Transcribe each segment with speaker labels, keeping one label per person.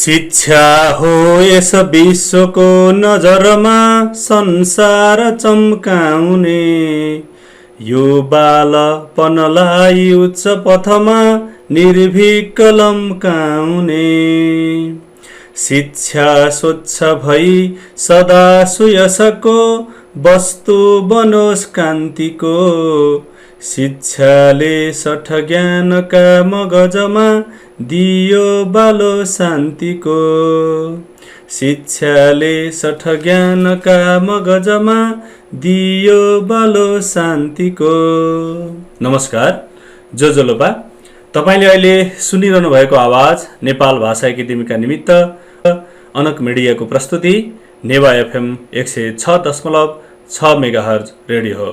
Speaker 1: शिक्षा हो यस विश्वको नजरमा संसार चम्काउने, यो बालपनलाई उच्च पथमा निर्भीक लम्काउने। शिक्षा स्वच्छ भई सदा सुयशको वस्तु बनोस् कान्तिको, शिक्षाले सठ ज्ञानका मगजमा दियो बालो शान्तिको। शिक्षाले सठ ज्ञानका मगजमा दियो बालो शान्तिको। नमस्कार, जोलोपा। तपाईले अहिले सुनिरहनु भएको आवाज नेपाल भाषा एकाडेमीका निमित्त अनक मिडियाको प्रस्तुति नेवा एफएम 106.6 मेगाहर्ज रेडियो हो।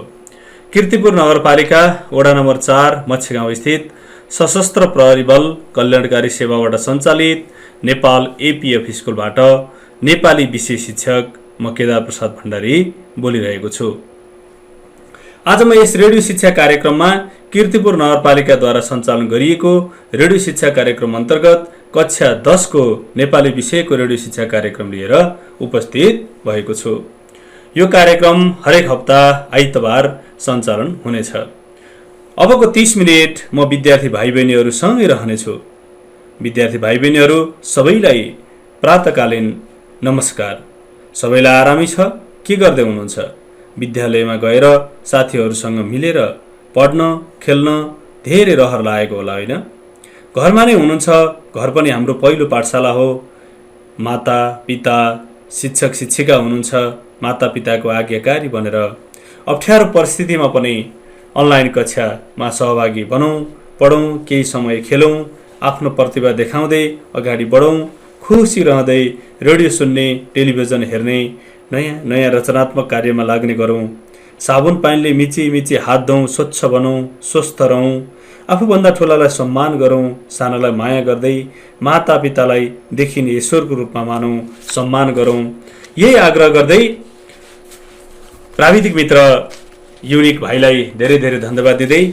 Speaker 1: कीर्तिपुर नगरपालिका वडा नम्बर 4 मच्छगाउँ स्थित सशस्त्र प्रहरी बल कल्याणकारी सेवाबाट सञ्चालित नेपाल एपीएफ स्कुलबाट नेपाली विषय शिक्षक म केदार प्रसाद भण्डारी बोलिरहेको छु। आज म यस रेडियो शिक्षा कार्यक्रममा कीर्तिपुर नगरपालिकाद्वारा सञ्चालन गरिएको रेडियो शिक्षा कार्यक्रम अन्तर्गत कक्षा 10 को नेपाली विषयको रेडियो शिक्षा कार्यक्रम लिएर उपस्थित भएको छु। यो कार्यक्रम हरेक हप्ता आइतबार सञ्चालन हुनेछ। अबको 30 मिनेट म विद्यार्थी भाइ बहिनीहरूसँगै रहनेछु। विद्यार्थी भाइ बहिनीहरू सबैलाई प्रातकालीन नमस्कार। सबैलाई आरामै छ? के गर्दै हुनुहुन्छ? विद्यालयमा गएर साथीहरूसँग मिलेर पढ्न खेल्न धेरै रहर लागेको होला, होइन? घरमा नै हुनुहुन्छ। घर पनि हाम्रो पहिलो पाठशाला हो। माता पिता शिक्षक शिक्षिका हुनुहुन्छ। माता पिताको आज्ञाकारी बनेर अप्ठ्यारो परिस्थितिमा पनि अनलाइन कक्षामा सहभागी बनौँ, पढौँ, केही समय खेलौँ, आफ्नो प्रतिभा देखाउँदै अगाडि बढौँ, खुसी रहँदै रेडियो सुन्ने, टेलिभिजन हेर्ने, नयाँ नयाँ रचनात्मक कार्यमा लाग्ने गरौँ। साबुन पानीले मिची मिची हात धौँ, स्वच्छ बनौँ, स्वस्थ रहौँ, आफूभन्दा ठुलालाई सम्मान गरौँ, सानालाई माया गर्दै माता पितालाई देखिने ईश्वरको रूपमा मानौँ, सम्मान गरौँ। यही आग्रह गर्दै प्राविधिक मित्र युनिक भाइलाई धेरै धेरै धन्यवाद दिँदै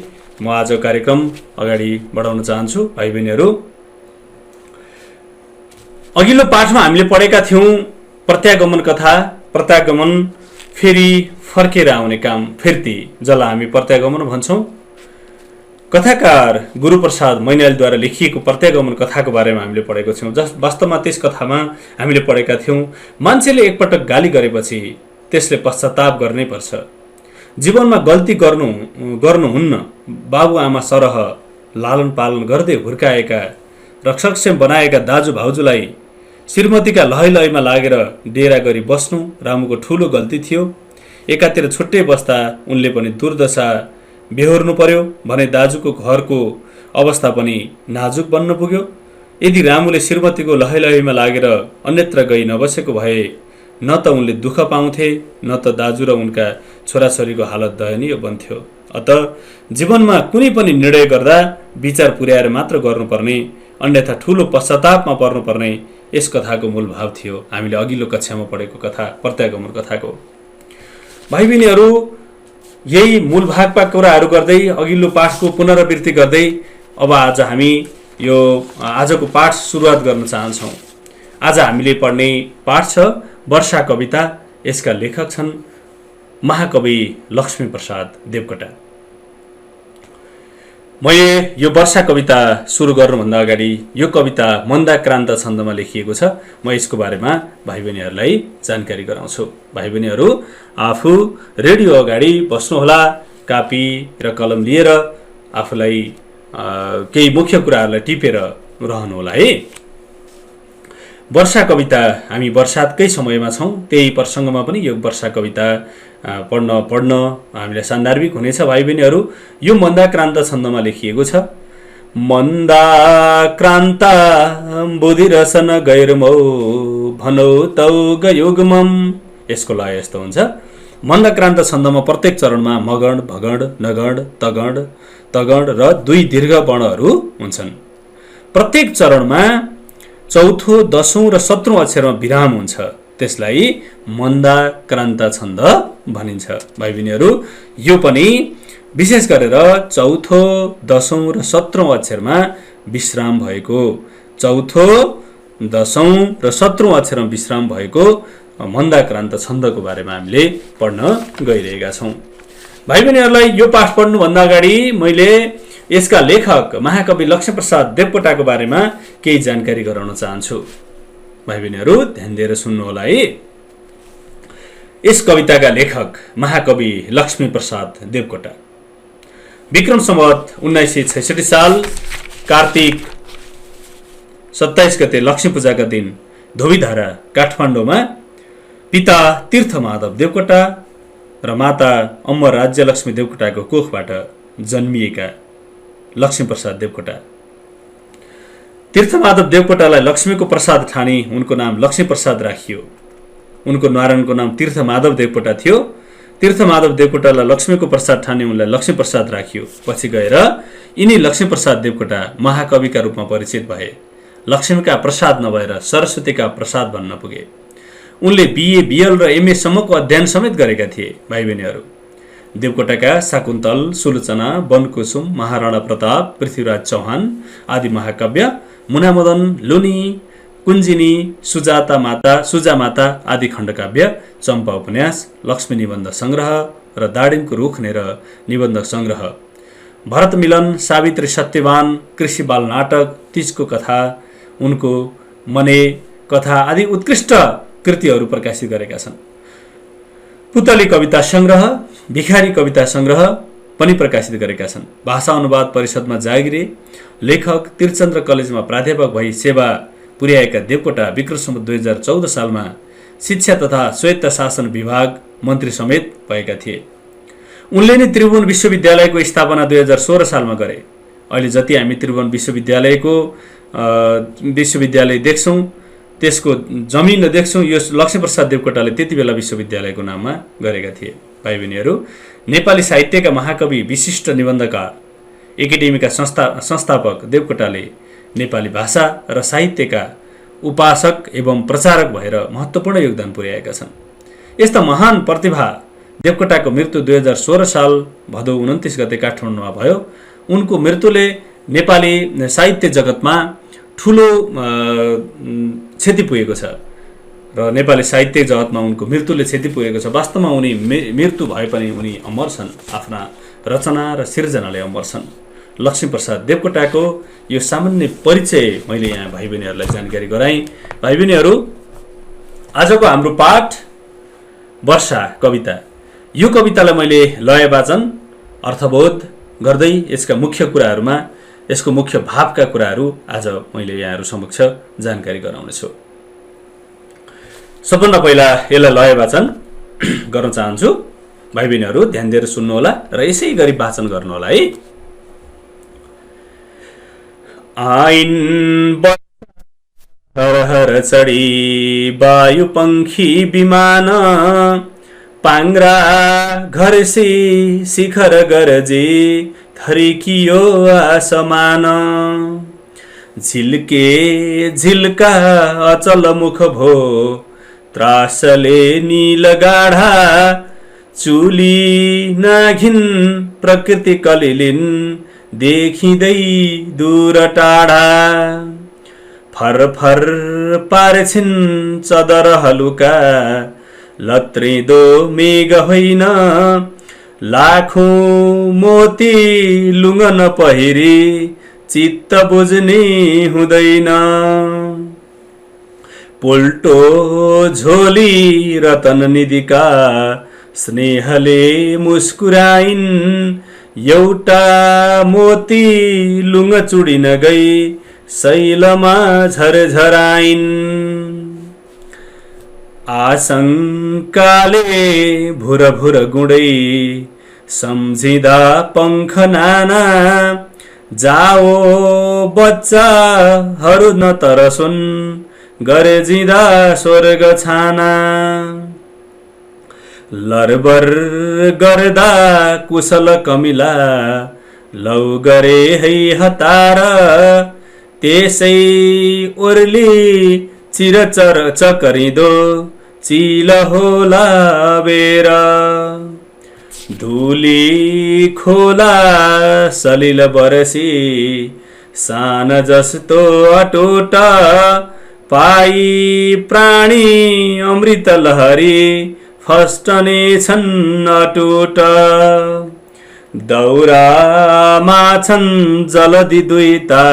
Speaker 1: म आज कार्यक्रम अगाडि बढाउन चाहन्छु। भाइ बहिनीहरू, अघिल्लो पाठमा हामीले पढेका थियौँ प्रत्यागमन कथा। प्रत्यागमन फेरि फर्केर आउने काम, फिर्ती, जसलाई हामी प्रत्यागमन भन्छौँ। कथाकार गुरुप्रसाद मैनालीद्वारा लेखिएको प्रत्यागमन कथाको बारेमा हामीले पढेको थियौँ। वास्तवमा त्यस कथामा हामीले पढेका थियौँ मान्छेले एकपटक गाली गरेपछि त्यसले पश्चाताप गर्नै पर्छ। जीवनमा गल्ती गर्नुहुन्न। बाबुआमा सरह लालन पालन गर्दै हुर्काएका रक्षकक्षम बनाएका दाजु भाउजूलाई श्रीमतीका लहैलहैमा लागेर डेरा गरी बस्नु रामुको ठुलो गल्ती थियो। एकातिर छुट्टै बस्दा उनले पनि दुर्दशा बेहोर्नु पर्यो भने दाजुको घरको अवस्था पनि नाजुक बन्न पुग्यो। यदि रामुले श्रीमतीको लहैलहैमा लागेर अन्यत्र गई नबसेको भए न त उनले दुःख पाउँथे, न त दाजु र उनका छोराछोरीको हालत दयनीय बन्थ्यो। अत जीवनमा कुनै पनि निर्णय गर्दा विचार पुर्याएर मात्र गर्नुपर्ने, अन्यथा ठुलो पश्चातापमा पर्नुपर्ने यस कथाको मूल भाव थियो। हामीले अघिल्लो कक्षामा पढेको कथा प्रत्यागमन कथाको। भाइ बहिनीहरू, यही मूल भागका कुराहरू गर्दै अघिल्लो पाठको पुनरावृत्ति गर्दै अब आज हामी यो आजको पाठ सुरुवात गर्न चाहन्छौँ। आज हामीले पढ्ने पाठ छ वर्षा कविता। यसका लेखक छन् महाकवि लक्ष्मीप्रसाद देवकोटा। मैले यो वर्षा कविता सुरु गर्नुभन्दा अगाडि यो कविता मन्दाक्रान्त छन्दमा लेखिएको छ। म यसको बारेमा भाइ बहिनीहरूलाई जानकारी गराउँछु। भाइ बहिनीहरू आफू रेडियो अगाडि बस्नुहोला, कापी र कलम लिएर आफूलाई केही मुख्य कुराहरूलाई टिपेर रहनुहोला है। वर्षा कविता, हामी बर्सातकै समयमा छौँ, त्यही प्रसङ्गमा पनि यो वर्षा कविता पढ्न हामीलाई सान्दर्भिक हुनेछ। भाइ बहिनीहरू, यो मन्दाक्रान्त छन्दमा लेखिएको छ। मन्दाक्रान्त बुधिरसन गैरमौ भनौ तौ गयुग्मम। यसको लय यस्तो हुन्छ। मन्दाक्रान्त छन्दमा प्रत्येक चरणमा मगण, भगण, नगण, तगण, तगण र 2 दीर्घ वर्णहरू हुन्छन्। प्रत्येक चरणमा चौथो, 10औं र 17औं अक्षरमा विराम हुन्छ। त्यसलाई मन्दाक्रान्त छन्द भनिन्छ। भाइ बहिनीहरू, यो पनि विशेष गरेर चौथो, 10औं र 17औं अक्षरमा विश्राम भएको, चौथो, 10औं र 17औं अक्षरमा विश्राम भएको मन्दाक्रान्त छन्दको बारेमा हामीले पढ्न गइरहेका छौँ। भाइ बहिनीहरूलाई यो पाठ पढ्नुभन्दा अगाडि मैले यसका लेखक महाकवि लक्ष्मीप्रसाद देवकोटाको बारेमा केही जानकारी गराउन चाहन्छु। भाइ बहिनीहरू ध्यान दिएर सुन्नुहोला है। यस कविताका लेखक महाकवि लक्ष्मीप्रसाद देवकोटा विक्रम सम्वत 1966 साल कार्तिक 27 गते लक्ष्मी पूजाका दिन धोबीधारा काठमाडौँमा पिता तीर्थमाधव देवकोटा र माता अम्बर राज्यलक्ष्मी देवकोटाको कोखबाट जन्मिएका लक्ष्मीप्रसाद देवकोटा। तीर्थमाधव देवकोटालाई लक्ष्मीको प्रसाद ठानी उनको नाम लक्ष्मीप्रसाद राखियो। उनको नारायणको नाम तीर्थमाधव देवकोटा थियो। तीर्थमाधव देवकोटालाई लक्ष्मीको प्रसाद ठानी उनलाई लक्ष्मीप्रसाद राखियो। पछि गएर यिनी लक्ष्मीप्रसाद देवकोटा महाकविका रूपमा परिचित भए। लक्ष्मीका प्रसाद नभएर सरस्वतीका प्रसाद भन्न पुगे। उनले बिए, बिएल र एमए सम्मको अध्ययन समेत गरेका थिए। भाइ बहिनीहरू, देवकोटाका शाकुन्तल, सुलोचना, वनकुसुम, महाराणा प्रताप, पृथ्वीराज चौहान आदि महाकाव्य, मुनामदन, लुनी, कुञ्जिनी, सुजा माता आदि खण्डकाव्य, चम्पा उपन्यास, लक्ष्मी निबन्ध सङ्ग्रह र दाडिमको रुखनेर निबन्ध सङ्ग्रह, भरत मिलन, सावित्री सत्यवान, कृषि बाल नाटक, तीजको कथा, उनको मने कथा आदि उत्कृष्ट कृतिहरू प्रकाशित गरेका छन्। पुतली कविता सङ्ग्रह, भिखारी कविता सङ्ग्रह पनि प्रकाशित गरेका छन्। भाषा अनुवाद परिषदमा जागिरे, लेखक, तीर्थचन्द्र कलेजमा प्राध्यापक भई सेवा पुर्याएका देवकोटा विक्रम सम्वत 2014 सालमा शिक्षा तथा स्वायत्त शासन विभाग मन्त्री समेत भएका थिए। उनले नै त्रिभुवन विश्वविद्यालयको स्थापना 2016 सालमा गरे। अहिले जति हामी त्रिभुवन विश्वविद्यालय देख्छौँ, त्यसको जमिन देख्छौँ, यो लक्ष्मीप्रसाद देवकोटाले त्यति बेला विश्वविद्यालयको नाममा गरेका थिए। भाइ बहिनीहरू, नेपाली साहित्यका महाकवि, विशिष्ट निबन्धकार, एकाडेमीका संस्थापक देवकोटाले नेपाली भाषा र साहित्यका उपासक एवं प्रचारक भएर महत्त्वपूर्ण योगदान पुर्याएका छन्। यस्ता महान प्रतिभा देवकोटाको मृत्यु 2016 साल भदौ 29 गते काठमाडौँमा भयो। उनको मृत्युले नेपाली साहित्य जगतमा ठुलो क्षति पुगेको छ र नेपाली साहित्य जगतमा उनको मृत्युले क्षति पुगेको छ। वास्तवमा उनी मृत्यु भए पनि उनी अमर छन्, आफ्ना रचना र सिर्जनाले अमर छन्। लक्ष्मीप्रसाद देवकोटाको यो सामान्य परिचय मैले यहाँ भाइ बहिनीहरूलाई जानकारी गराएँ। भाइ बहिनीहरू, आजको हाम्रो पाठ वर्षा कविता। यो कवितालाई मैले लय वाचन, अर्थबोध गर्दै यसका मुख्य कुराहरूमा, यसको मुख्य भावका कुराहरू आज मैले यहाँहरू समक्ष जानकारी गराउनेछु। सबभन्दा पहिला यसलाई लय वाचन गर्न चाहन्छु। भाइ बहिनीहरू ध्यान दिएर सुन्नुहोला र यसै गरी वाचन गर्नुहोला है। आइन हर चढी वायु पंखी विमान, पाङ्ग्रा घरसी शिखर गरजे थरिकियो आसमान, झिल्के झिल्का अचल मुख भो त्रासले नील गाढा, चुली नाघिन प्रकृति कलिलिन देखिँदै दूर टाढा, फरफर पार्छिन् चदर हलुका लत्रिदो मेघ होइन, लाखौं मोती लुङ्ग नपहिरी चित्त बुझ्ने हुँदैन, पोल्टो झोली रतन निधिका स्नेहले मुस्कुराइन्, एउटा मोती लुङ्ग चुडिन गई शैलमा झरझराइन्, आशंकाले भुर भुर गुँडै सम्झिँदा पंख नाना, जाओ बच्चाहरू न तरसुन् गरेजिँदा स्वर्ग छाना, लरबर गर्दा कुशल कमिला लौ गरे है हतार, त्यसै ओर्ली चिरचर चकरिदो चिल होला बेर, धुली खोला सलिल बरसी सान जस्तो अटोट, पाई प्राणी अमृत लहरी फस्टने छन् अटुट दौरामा छन् जलधि दुईता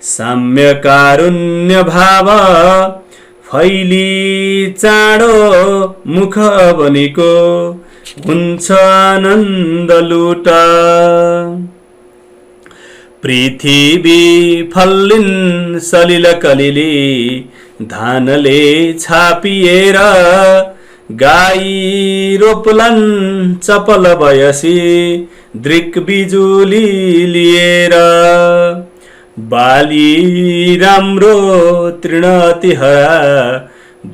Speaker 1: साम्य कारुण्य भाव फैली चाँडो मुख बनेको हुन्छ आनन्द लुट पृथ्वी फल्लिन् सलिल कलिली धानले छापिएर गाई रोप्लन् चपल बयसी दृक बिजुली लिएर बाली राम्रो तृण तिहरा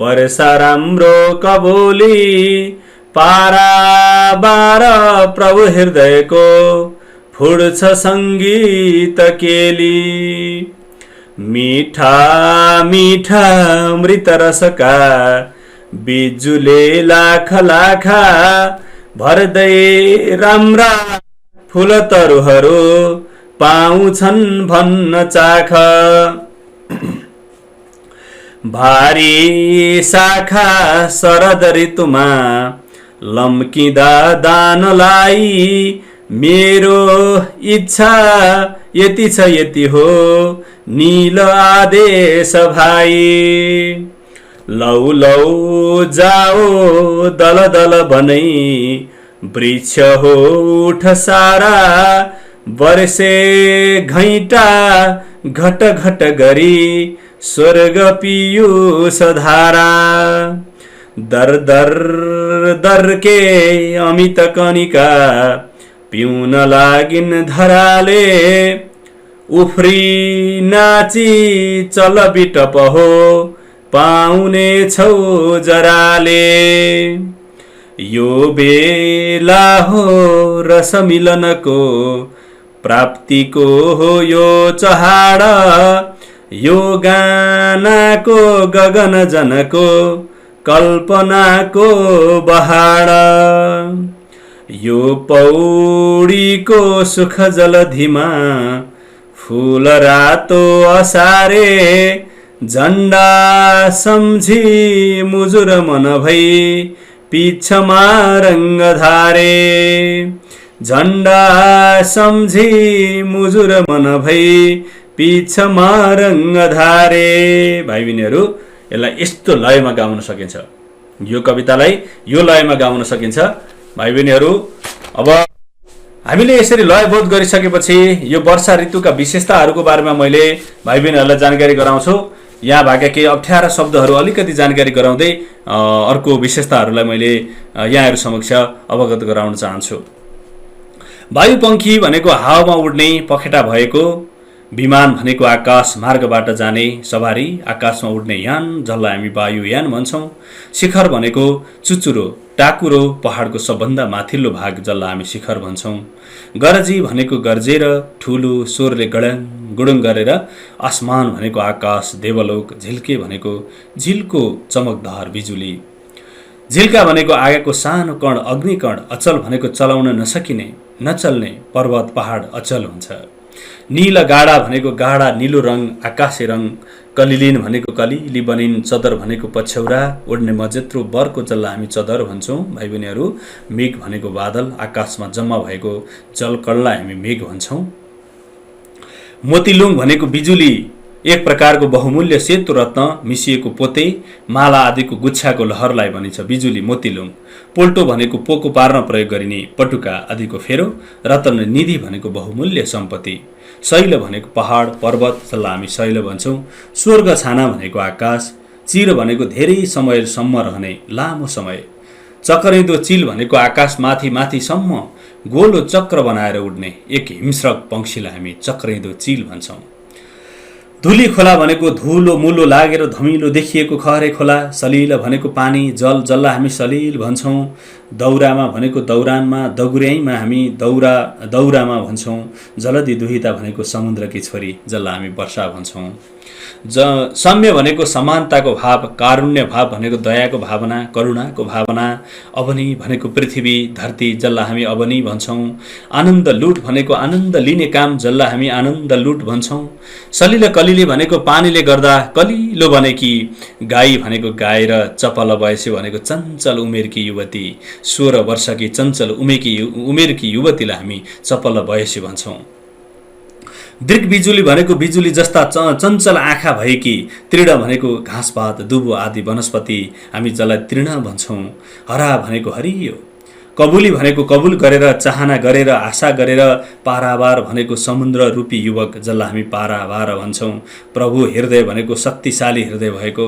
Speaker 1: वर्षा राम्रो कबोली पारा बार प्रभु हृदयको फुड्छ सङ्गीत केली मिठा मिठा अमृत रसका बिजुले लाख लाखा भर्दै राम्रा फुल तरुहरू पाउँछन् भन्न चाख भारी शाखा शरद ऋतुमा लम्किँदा दानलाई मेरो इच्छा यति छ यति हो नील आदेश भाइ लौ लौ जाओ दल दल बनै वृक्ष हो उठ सारा वर्षे घैटा घट घट गरी स्वर्ग पीयूष धारा दर दर दर के अमित कनिका पिउन लागिन धराले उफ्री नाची चल बिटप हो पाउने छौ जराले यो बेला हो रस मिलनको प्राप्तिको हो यो चहाड यो गानाको गगन जनको कल्पनाको बहाड यो पौडीको सुख जलधिमा फूल रातो असारे झण्डा सम्झी मुजुर मन भई पिछमा रंग धारे झण्डा सम्झी मुजुर मन भई पिछमा रंग धारे। भाइ बहिनीहरू यसलाई यस्तो लयमा गाउन सकिन्छ, यो कवितालाई यो लयमा गाउन सकिन्छ। भाइ बहिनीहरू अब हामीले यसरी लयबोध गरिसकेपछि यो वर्षा ऋतुका विशेषताहरूको बारेमा मैले भाइ बहिनीहरूलाई जानकारी गराउँछु। यहाँ भएका केही अप्ठ्यारा शब्दहरू अलिकति जानकारी गराउँदै अर्को विशेषताहरूलाई मैले यहाँहरू समक्ष अवगत गराउन चाहन्छु। वायुपङ्खी भनेको हावामा उड्ने पखेटा भएको, विमान भनेको आकाश मार्गबाट जाने सवारी आकाशमा उड्ने यान जसलाई हामी वायुयान भन्छौँ। शिखर भनेको चुचुरो टाकुरो पहाडको सबभन्दा माथिल्लो भाग जसलाई हामी शिखर भन्छौँ। गरजी भनेको गर्जेर ठुलो स्वरले गडङ गुडुङ गरेर, आसमान भनेको आकाश देवलोक, झिल्के भनेको झिल्को चमकदार बिजुली, झिल्का भनेको आगोको सानो कण अग्निकण, अचल भनेको चलाउन नसकिने नचल्ने पर्वत पहाड अचल हुन्छ। नील गाडा भनेको गाडा नीलो रङ आकाशे रङ, कलिलिन भनेको कलिली बनिन, चदर भनेको पछ्यौरा उड्ने मजेत्रो बरको जसलाई हामी चदर भन्छौँ। भाइ बहिनीहरू मेघ भनेको बादल आकाशमा जम्मा भएको जलकणलाई हामी मेघ भन्छौँ। मोतीलुङ भनेको बिजुली, एक प्रकारको बहुमूल्य सेतो रत्न मिसिएको पोते माला आदिको गुच्छाको लहरलाई भनिन्छ बिजुली मोतीलुङ। पोल्टो भनेको पोको पार्न प्रयोग गरिने पटुका आदिको फेरो, रत्न निधि भनेको बहुमूल्य सम्पत्ति, शैल भनेको पहाड पर्वत जसलाई हामी शैल भन्छौँ। स्वर्ग छाना भनेको आकाश, चिर भनेको धेरै समयसम्म रहने लामो समय, चक्रिँदो चिल भनेको आकाश माथि माथिसम्म गोलो चक्र बनाएर उड्ने एक हिंस्रक पंक्षीलाई हामी चक्रिँदो चिल भन्छौँ। धुली खोला भनेको धुलो मुलो लागेर धमिलो देखिएको खहरे खोला, सलिल भनेको पानी जल जसलाई हामी सलिल भन्छौँ। दौरामा भनेको दौरानमा, दगुर्याइमा हामी दौरामा भन्छौँ। जलधि दुहिता भनेको समुद्रकी छोरी जसलाई हामी वर्षा भन्छौँ। साम्य भनेको समानताको भाव, कारुण्य भाव भनेको दयाको भावना, करुणाको भावना, अवनी भनेको पृथ्वी धरती जसलाई हामी अवनी भन्छौँ, आनन्द लुट भनेको आनन्द लिने काम जसलाई हामी आनन्द लुट भन्छौँ, सलिल कलिली भनेको पानीले गर्दा कलिलो बनेकी, गाई भनेको गाएर चपल बयसी भनेको चञ्चल उमेरकी युवती, 16 वर्षकी चञ्चल उमेरकी युवतीलाई हामी चपल बयसी भन्छौँ। दृक बिजुली भनेको बिजुली जस्ता चञ्चल आँखा भएकी, तृण भनेको घाँसपात दुबो आदि वनस्पति हामी जसलाई तृण भन्छौँ, हरा भनेको हरियो, कबुली भनेको कबुल गरेर चाहना गरेर आशा गरेर, पारावार भनेको समुद्र रूपी युवक जसलाई हामी पारावार भन्छौँ, प्रभु हृदय भनेको शक्तिशाली हृदय भएको,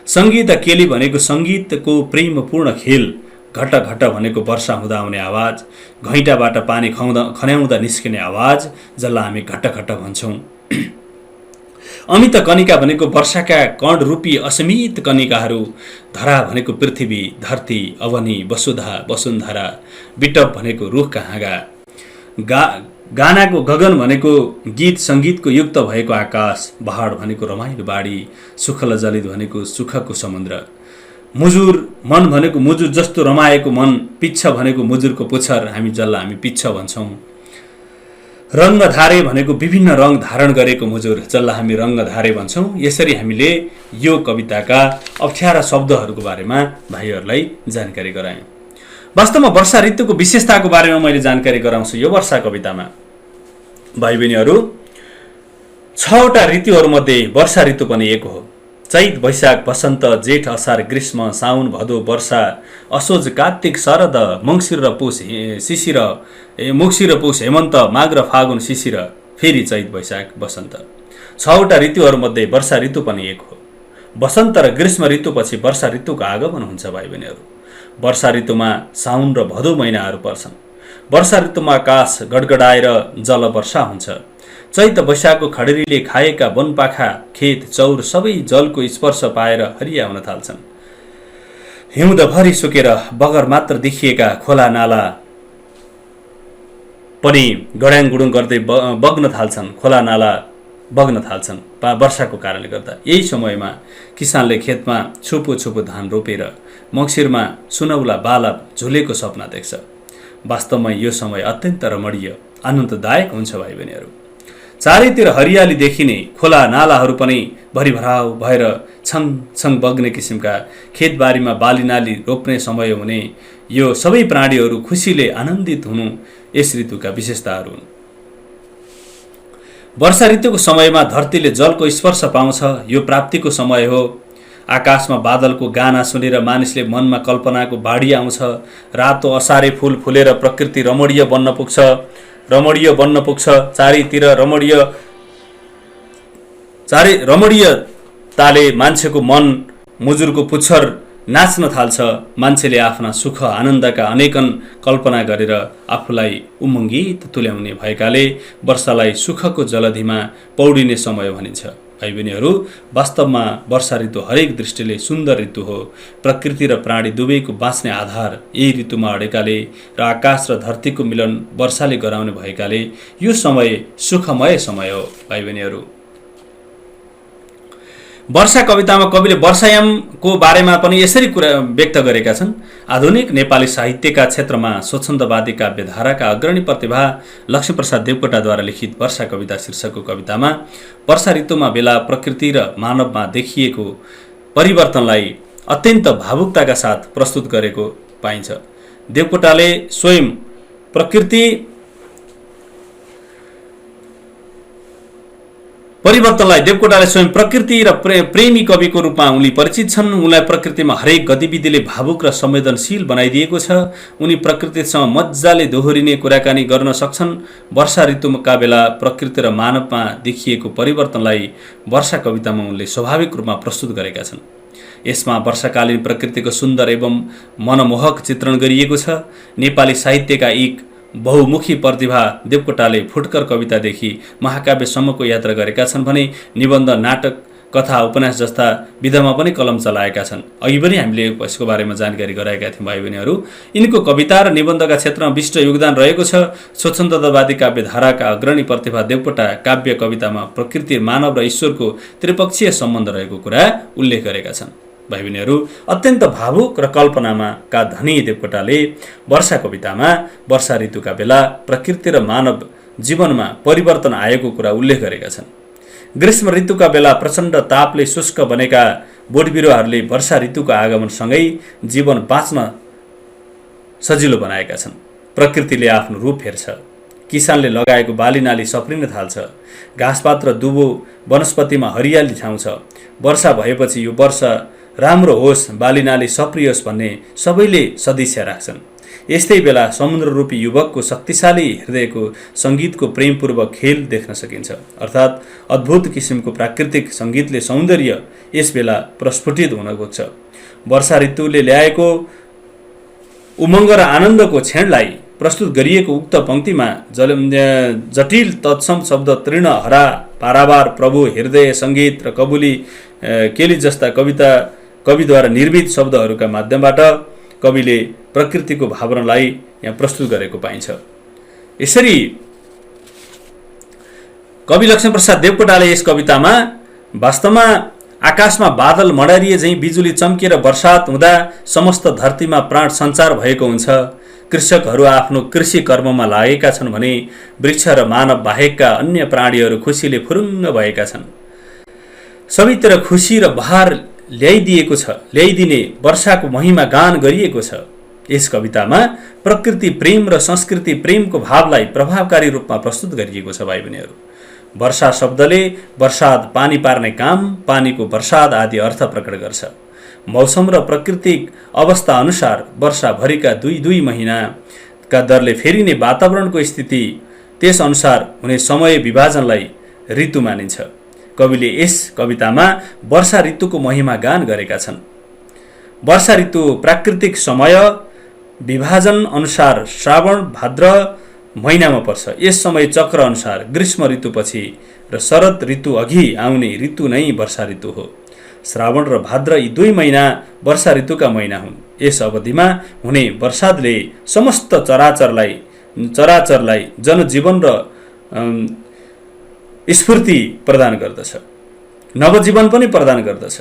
Speaker 1: सङ्गीत केली भनेको सङ्गीतको प्रेमपूर्ण खेल, घट घट भनेको वर्षा हुँदा आउने आवाज, घैँटाबाट पानी खन्याउँदा निस्किने आवाज जसलाई हामी घट घट भन्छौँ। अमित कनिका भनेको वर्षाका कण रूपी असीमित कनिकाहरू, धरा भनेको पृथ्वी धरती अवनी वसुधा वसुन्धरा, बिटप भनेको रुखका हाँगा, गानाको गगन भनेको गीत सङ्गीतको युक्त भएको आकाश, पहाड भनेको रमाइलो बाढी, सुखल जलित भनेको सुखको समुद्र, मुजुर मन भनेको मुजुर जस्तो रमाएको मन, पिच्छ भनेको मुजुरको पुच्छर हामी जसलाई हामी पिच्छ भन्छौँ, रङ्गधारे भनेको विभिन्न रङ धारण गरेको मुजुर जसलाई हामी रङ्गधारे भन्छौँ। यसरी हामीले यो कविताका अप्ठ्यारा शब्दहरूको बारेमा भाइहरूलाई जानकारी गरायौँ। वास्तवमा वर्षा ऋतुको विशेषताको बारेमा मैले जानकारी गराउँछु यो वर्षा कवितामा। भाइ बहिनीहरू, 6वटा ऋतुहरूमध्ये वर्षा ऋतु पनि एक हो। चैत वैशाख वसन्त जेठ असार ग्रीष्म साउन भदौ वर्षा असोज कार्तिक शरद मङ्सिर र पुष शिशिर मुक्सिर पुष हेमन्त माघ र फागुन शिशिर फेरि चैत वैशाख वसन्त। 6वटा ऋतुहरूमध्ये वर्षा ऋतु पनि एक हो। वसन्त र ग्रीष्म ऋतुपछि वर्षा ऋतुको आगमन हुन्छ भाइ बहिनीहरू। वर्षा ऋतुमा साउन र भदौ महिनाहरू पर्छन्। वर्षा ऋतुमा आकाश गडगडाएर जल वर्षा हुन्छ। चैत वैशाखको खडेरीले खाएका वनपाखा खेत चौर सबै जलको स्पर्श पाएर हरिया हुन थाल्छन्। हिउँदभरि सुकेर बगर मात्र देखिएका खोला नाला पनि गड्याङगुडुङ गर्दै बग्न थाल्छन्, खोला नाला बग्न थाल्छन् वर्षाको कारणले गर्दा। यही समयमा किसानले खेतमा छुपो छुपो धान रोपेर मङ्सिरमा सुनौला बाला झुलेको सपना देख्छ। वास्तवमा यो समय अत्यन्त रमणीय आनन्ददायक हुन्छ भाइ बहिनीहरू। चारैतिर हरियाली देखिने, खोला नालाहरू पनि भरिभराउ भएर छङ छङ बग्ने किसिमका, खेतबारीमा बाली नाली रोप्ने समय हुने, यो सबै प्राणीहरू खुसीले आनन्दित हुनु यस ऋतुका विशेषताहरू हुन्। वर्षा ऋतुको समयमा धरतीले जलको स्पर्श पाउँछ। यो प्राप्तिको समय हो। आकाशमा बादलको गाना सुनेर मानिसले मनमा कल्पनाको बाढी आउँछ। रातो असारे फुल फुलेर प्रकृति रमणीय बन्न पुग्छ। चारैतिर रमणीयताले मान्छेको मन मुजुरको पुच्छर नाच्न थाल्छ। मान्छेले आफ्ना सुख आनन्दका अनेकन कल्पना गरेर आफूलाई उमङ्गित तुल्याउने भएकाले वर्षालाई सुखको जलधिमा पौडिने समय भनिन्छ। भाइ बहिनीहरू, वास्तवमा वर्षा ऋतु हरेक दृष्टिले सुन्दर ऋतु हो। प्रकृति र प्राणी दुवैको बाँच्ने आधार यही ऋतुमा अडेकाले र आकाश र धरतीको मिलन वर्षाले गराउने भएकाले यो समय सुखमय समय हो। भाइ बहिनीहरू, वर्षा कवितामा कविले वर्षायामको बारेमा पनि यसरी कुरा व्यक्त गरेका छन्। आधुनिक नेपाली साहित्यका क्षेत्रमा स्वच्छन्दवादी काव्यधाराका अग्रणी प्रतिभा लक्ष्मीप्रसाद देवकोटाद्वारा लिखित वर्षा कविता शीर्षकको कवितामा वर्षा ऋतुमा बेला प्रकृति र मानवमा देखिएको परिवर्तनलाई अत्यन्त भावुकताका साथ प्रस्तुत गरेको पाइन्छ। देवकोटाले स्वयं प्रकृति र प्रेमी कविको रूपमा उनी परिचित छन्। उनलाई प्रकृतिमा हरेक गतिविधिले भावुक र संवेदनशील बनाइदिएको छ। उनी प्रकृतिसँग मजाले दोहोरिने कुराकानी गर्न सक्छन्। वर्षा ऋतुका बेला प्रकृति र मानवमा देखिएको परिवर्तनलाई वर्षा कवितामा उनले स्वाभाविक रूपमा प्रस्तुत गरेका छन्। यसमा वर्षाकालीन प्रकृतिको सुन्दर एवं मनमोहक चित्रण गरिएको छ। नेपाली साहित्यका एक बहुमुखी प्रतिभा देवकोटाले फुटकर कवितादेखि महाकाव्यसम्मको यात्रा गरेका छन् भने निबन्ध, नाटक, कथा उपन्यास जस्ता विधामा पनि कलम चलाएका छन्। अघि पनि हामीले यसको बारेमा जानकारी गराएका थियौँ भाइ बहिनीहरू। यिनको कविता र निबन्धका क्षेत्रमा विशिष्ट योगदान रहेको छ। स्वतन्त्रतावादी काव्यधाराका अग्रणी प्रतिभा देवकोटा काव्य कवितामा प्रकृति, मानव र ईश्वरको त्रिपक्षीय सम्बन्ध रहेको कुरा उल्लेख गरेका छन्। भाइ बहिनीहरू, अत्यन्त भावुक र कल्पनाका धनी देवकोटाले वर्षा कवितामा वर्षा ऋतुका बेला प्रकृति र मानव जीवनमा परिवर्तन आएको कुरा उल्लेख गरेका छन्। ग्रीष्म ऋतुका बेला प्रचण्ड तापले शुष्क बनेका बोटबिरुवाहरूले वर्षा ऋतुको आगमनसँगै जीवन बाँच्न सजिलो बनाएका छन्। प्रकृतिले आफ्नो रूप हेर्छ। किसानले लगाएको बालीनाली सप्रिन थाल्छ। घाँसपात र दुबो वनस्पतिमा हरियाली छाउँछ। वर्षा भएपछि यो वर्ष राम्रो होस्, बालीनाली सप्रियोस् भन्ने सबैले सदिच्छा राख्छन्। यस्तै बेला समुद्ररूपी युवकको शक्तिशाली हृदयको सङ्गीतको प्रेमपूर्वक खेल देख्न सकिन्छ। अर्थात् अद्भुत किसिमको प्राकृतिक सङ्गीतले सौन्दर्य यस बेला प्रस्फुटित हुन पुग्छ। वर्षा ऋतुले ल्याएको उमङ्ग र आनन्दको क्षणलाई प्रस्तुत गरिएको उक्त पङ्क्तिमा जटिल तत्सम शब्द तृण, हरा, पारावार, प्रभु, हृदय, सङ्गीत र कबुली, केली जस्ता कविद्वारा निर्मित शब्दहरूका माध्यमबाट कविले प्रकृतिको भावनालाई यहाँ प्रस्तुत गरेको पाइन्छ। यसरी कवि लक्ष्मीप्रसाद देवकोटाले यस कवितामा वास्तवमा आकाशमा बादल मडारिए झैँ बिजुली चम्किएर वर्षात हुँदा समस्त धरतीमा प्राण सञ्चार भएको हुन्छ। कृषकहरू आफ्नो कृषि कर्ममा लागेका छन् भने वृक्ष र मानव बाहेकका अन्य प्राणीहरू खुसीले फुरुङ्ग भएका छन्। सबैतिर खुसी र बहार ल्याइदिने वर्षाको महिमा गान गरिएको छ। यस कवितामा प्रकृति प्रेम र संस्कृति प्रेमको भावलाई प्रभावकारी रूपमा प्रस्तुत गरिएको छ। भाइ बहिनीहरू, वर्षा शब्दले वर्षाद, पानी पार्ने काम, पानीको वर्षाद आदि अर्थ प्रकट गर्छ। मौसम र प्राकृतिक अवस्था अनुसार वर्षाभरिका दुई महिनाका दरले फेरिने वातावरणको स्थिति, त्यस अनुसार हुने समय विभाजनलाई ऋतु मानिन्छ। कविले यस कवितामा वर्षा ऋतुको महिमा गान गरेका छन्। वर्षा ऋतु प्राकृतिक समय विभाजन अनुसार श्रावण भाद्र महिनामा पर्छ। यस समय चक्र अनुसार ग्रीष्म ऋतुपछि र शरद ऋतु अघि आउने ऋतु नै वर्षा ऋतु हो। श्रावण र भाद्र यी 2 महिना वर्षा ऋतुका महिना हुन्। यस अवधिमा हुने वर्षादले समस्त चराचरलाई जनजीवन र स्फूर्ति प्रदान गर्दछ, नवजीवन पनि प्रदान गर्दछ।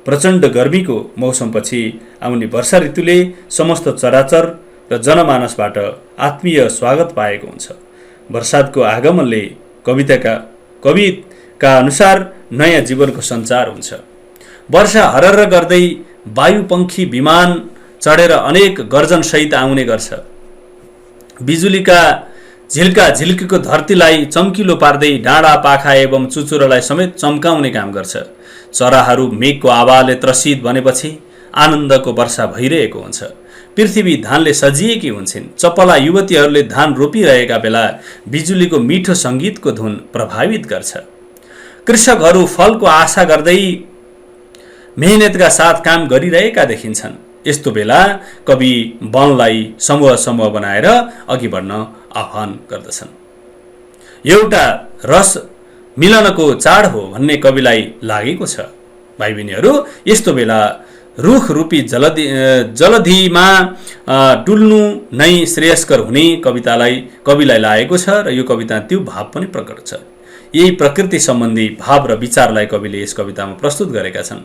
Speaker 1: प्रचण्ड गर्मीको मौसमपछि आउने वर्षा ऋतुले समस्त चराचर र जनमानसबाट आत्मीय स्वागत पाएको हुन्छ। वर्षादको आगमनले कविका अनुसार नयाँ जीवनको सञ्चार हुन्छ। वर्षा हरर गर्दै वायुपङ्खी विमान चढेर अनेक गर्जनसहित आउने गर्छ। बिजुलीका झिल्का झिल्कीको धरतीलाई चम्किलो पार्दै डाँडा पाखा एवं चुचुरालाई समेत चम्काउने काम गर्छ। चराहरू मेघको आवाले त्रसित बनेपछि आनन्दको वर्षा भइरहेको हुन्छ। पृथ्वी धानले सजिएकी हुन्छन्। चपला युवतीहरूले धान रोपिरहेका बेला बिजुलीको मिठो सङ्गीतको धुन प्रभावित गर्छ। कृषकहरू फलको आशा गर्दै मेहनतका साथ काम गरिरहेका देखिन्छन्। यस्तो बेला कवि वनलाई समूह समूह बनाएर अघि बढ्न आह्वान गर्दछन्। एउटा रस मिलनको चाड हो भन्ने कविलाई लागेको छ। भाइ बहिनीहरू, यस्तो बेला रुख रूपी जलधिमा डुल्नु नै श्रेयस्कर हुने कविलाई लागेको छ र यो कविता त्यो भाव पनि प्रकट छ। यही प्रकृति सम्बन्धी भाव र विचारलाई कविले यस कवितामा प्रस्तुत गरेका छन्।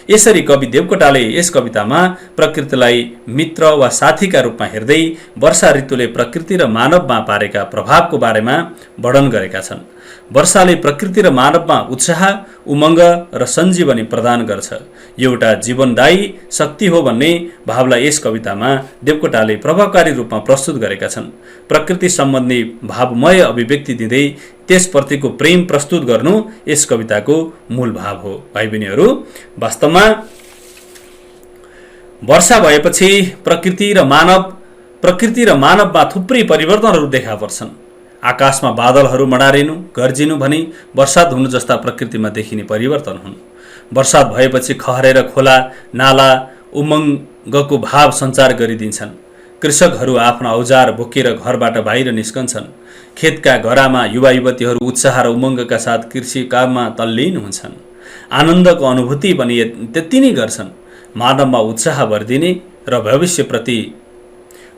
Speaker 1: यसरी कवि देवकोटाले यस कवितामा प्रकृतिलाई मित्र वा साथीका रूपमा हेर्दै वर्षा ऋतुले प्रकृति र मानवमा पारेका प्रभावको बारेमा वर्णन गरेका छन्। वर्षाले प्रकृति र मानवमा उत्साह, उमङ्ग र सञ्जीवनी प्रदान गर्छ। एउटा जीवनदायी शक्ति हो भन्ने भावलाई यस कवितामा देवकोटाले प्रभावकारी रूपमा प्रस्तुत गरेका छन्। प्रकृति सम्बन्धी भावमय अभिव्यक्ति दिँदै त्यसप्रतिको प्रेम प्रस्तुत गर्नु यस कविताको मूल भाव हो। भाइ बहिनीहरू, वास्तवमा वर्षा भएपछि प्रकृति र मानवमा थुप्रै परिवर्तनहरू देखा पर्छन्। आकाशमा बादलहरू मडारिनु, गर्जिनु भनी वर्षात हुनु जस्ता प्रकृतिमा देखिने परिवर्तन हुन्। वर्षात भएपछि खहरेर खोला नाला उमङ्गको भाव सञ्चार गरिदिन्छन्। कृषकहरू आफ्ना औजार बोकेर घरबाट बाहिर निस्कन्छन्। खेतका घरामा युवा युवतीहरू उत्साह र उमङ्गका साथ कृषि काममा तल्लीन हुन्छन्। आनन्दको अनुभूति पनि त्यति नै गर्छन्। मानवमा उत्साह भरिदिने र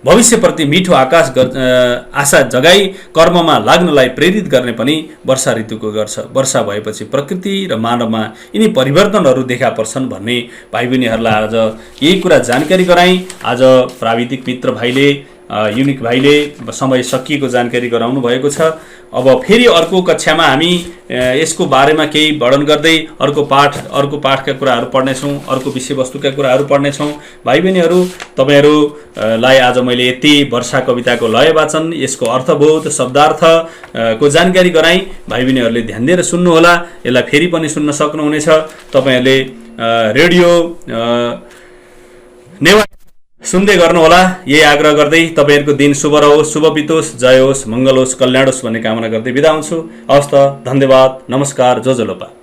Speaker 1: भविष्यप्रति मिठो आशा जगाई कर्ममा लाग्नलाई प्रेरित गर्ने पनि वर्षा ऋतुको गर्छ। वर्षा भएपछि प्रकृति र मानवमा यिनी परिवर्तनहरू देखा पर्छन् भन्ने भाइ बहिनीहरूलाई आज यही कुरा जानकारी गराई। आज प्राविधिक मित्र भाइले युनिक भाइले समय सकिएको जानकारी गराउनु भएको छ। अब फेरि अर्को कक्षामा हामी यसको बारेमा केही वर्णन गर्दै अर्को पाठका कुराहरू पढ्नेछौँ, अर्को विषयवस्तुका कुराहरू पढ्नेछौँ। भाइ बहिनीहरू, तपाईँहरूलाई आज मैले यति वर्षा कविताको लय वाचन, यसको अर्थबोध, शब्दार्थको जानकारी गराएँ। भाइ बहिनीहरूले ध्यान दिएर सुन्नुहोला। यसलाई फेरि पनि सुन्न सक्नुहुनेछ। तपाईँहरूले रेडियो नेवा सुन्दै गर्नुहोला, यही आग्रह गर्दै तपाईँहरूको दिन शुभ रहोस्, शुभ बितोस्, जय होस्, मङ्गल होस्, कल्याण होस् भन्ने कामना गर्दै बिदा हुन्छु। हवस् त, धन्यवाद, नमस्कार, जो लोपा।